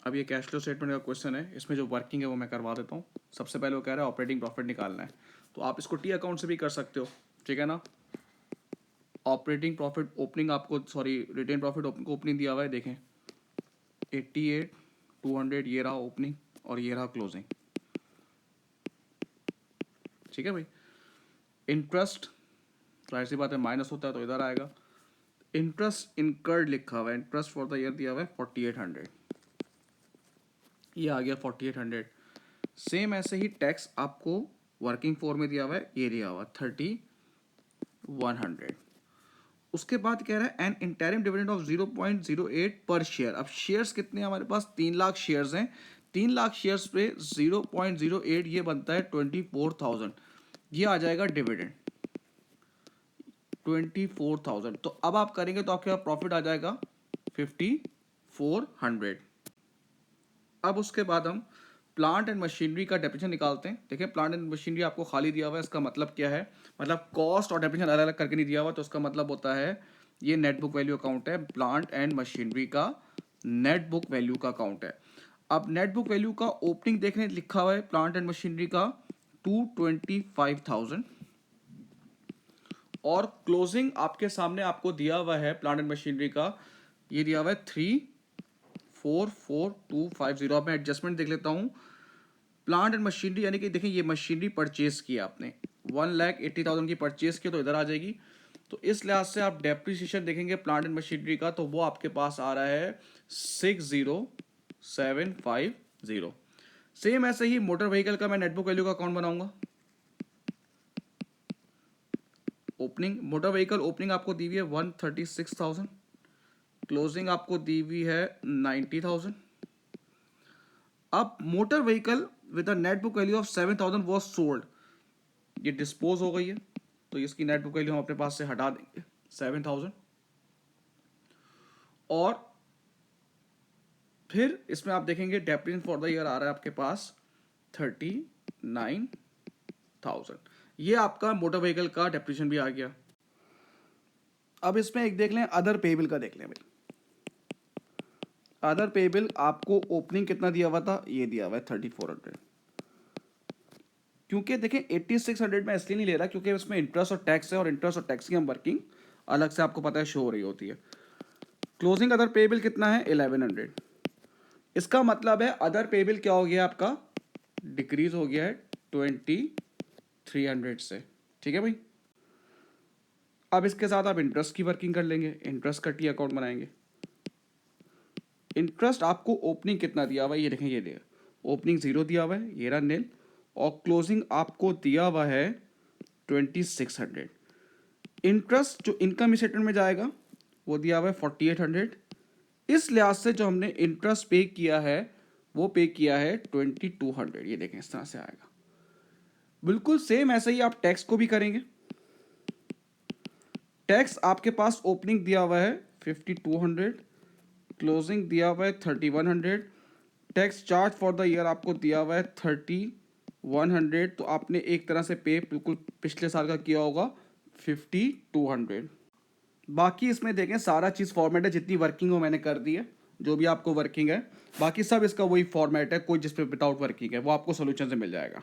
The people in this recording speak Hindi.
अब ये कैश फ्लो स्टेटमेंट का क्वेश्चन है, इसमें जो वर्किंग है वो मैं करवा देता हूँ। सबसे पहले वो कह रहा है ऑपरेटिंग प्रॉफिट निकालना है, तो आप इसको टी अकाउंट से भी कर सकते हो, ठीक है ना। ऑपरेटिंग प्रॉफिट ओपनिंग आपको, सॉरी रिटेन प्रॉफिट ओपनिंग दिया हुआ है, देखें 88 200, ये रहा ओपनिंग और ये रहा क्लोजिंग, ठीक है भाई। इंटरेस्ट जाहिर सी बात है माइनस होता है तो इधर आएगा। इंटरेस्ट इनकर्ड लिखा हुआ है, इंटरेस्ट फॉर द ईयर दिया हुआ है 4800, ये आ गया 4800। सेम ऐसे ही टैक्स आपको वर्किंग फॉर में दिया हुआ है, ये दिया हुआ 3100। उसके बाद कह रहा है एन इंटरिम डिविडेंड ऑफ 0.08 पर शेयर। अब शेयर्स कितने हैं हमारे पास, 3 लाख शेयर्स हैं, 3 लाख शेयर्स पे 0.08 ये बनता है 24,000, ये आ जाएगा डिविडेंड 24,000। तो अब आप करेंगे तो आपके पास प्रॉफिट आ जाएगा 5400। अब उसके बाद हम प्लांट एंड मशीनरी का डेफिनेशन निकालते हैं। देखिए प्लांट एंड मशीनरी आपको खाली दिया हुआ है, इसका मतलब क्या है, मतलब कॉस्ट और डेफिनेशन अलग अलग करके नहीं दिया हुआ, तो उसका मतलब होता है ये नेट बुक वैल्यू अकाउंट है, प्लांट एंड मशीनरी का नेट बुक वैल्यू का अकाउंट है। अब नेट बुक वैल्यू का ओपनिंग देखने लिखा हुआ है प्लांट एंड मशीनरी का 225,000 और क्लोजिंग आपके सामने आपको दिया हुआ है प्लांट एंड मशीनरी का, ये दिया हुआ है 344,250। अब मैं एडजस्टमेंट देख लेता हूँ। प्लांट एंड मशीनरी यानी कि देखें ये मशीनरी परचेज किया आपने 1,80,000 की परचेज की, तो इधर आ जाएगी। तो इस लिहाज से आप डेप्रिसिएशन देखेंगे प्लांट एंड मशीनरी का, तो वो आपके पास आ रहा है 60,750। सेम ऐसे ही मोटर व्हीकल का मैं नेटबुक वैल्यू का अकाउंट बनाऊंगा। ओपनिंग मोटर व्हीकल ओपनिंग आपको दी हुई है 136,000, क्लोजिंग आपको दी हुई है 90,000। अब motor vehicle with a net book value of 7,000 was sold, ये डिस्पोज हो गई है, तो इसकी नेट बुक वैल्यू हम अपने पास से हटा देंगे 7,000। और फिर इसमें आप देखेंगे डेप्रिसिएशन फॉर द ईयर आ रहा है आपके पास 39,000। ये आपका मोटर व्हीकल का डेप्रिसिएशन भी आ गया। अब इसमें एक देख लें अदर पेबल का, देख लें भाई अदर पेबल आपको ओपनिंग कितना दिया हुआ था, ये दिया हुआ है 3,400। क्योंकि देखें 8,600 में इसलिए नहीं ले रहा क्योंकि उसमें इंटरेस्ट और टैक्स है, और इंटरेस्ट और टैक्स की हम वर्किंग अलग से आपको पता है शो हो रही होती है। क्लोजिंग अदर पेबल कितना है 1,100। इसका मतलब है अदर पेबल क्या हो गया आपका, डिक्रीज हो गया है 2,300 से, ठीक है भाई। अब इसके साथ आप इंटरेस्ट की वर्किंग कर लेंगे, इंटरेस्ट का टी अकाउंट बनाएंगे। इंटरेस्ट आपको ओपनिंग कितना दिया हुआ है, ये देखें ये दिया ओपनिंग 0 दिया हुआ है, ये रहा नील, और क्लोजिंग आपको दिया हुआ है 2,600। इंटरेस्ट जो इनकम स्टेटमेंट में जाएगा वो दिया हुआ है 4,800। इस लिहाज से जो हमने इंटरेस्ट पे किया है वो पे किया है 2,200, ये देखें इस तरह से आएगा। बिल्कुल सेम ऐसे ही आप टैक्स को भी करेंगे। टैक्स आपके पास ओपनिंग दिया हुआ है 5,200, क्लोजिंग दिया हुआ है 3,100, tax charge for the year आपको दिया हुआ है 3,100, तो आपने एक तरह से पे बिल्कुल पिछले साल का किया होगा 5,200। बाकी इसमें देखें सारा चीज़ फॉर्मेट है, जितनी वर्किंग हो मैंने कर दी है, जो भी आपको वर्किंग है बाकी सब इसका वही फॉर्मेट है, कोई जिस पे विदाउट वर्किंग है वो आपको सोल्यूशन से मिल जाएगा।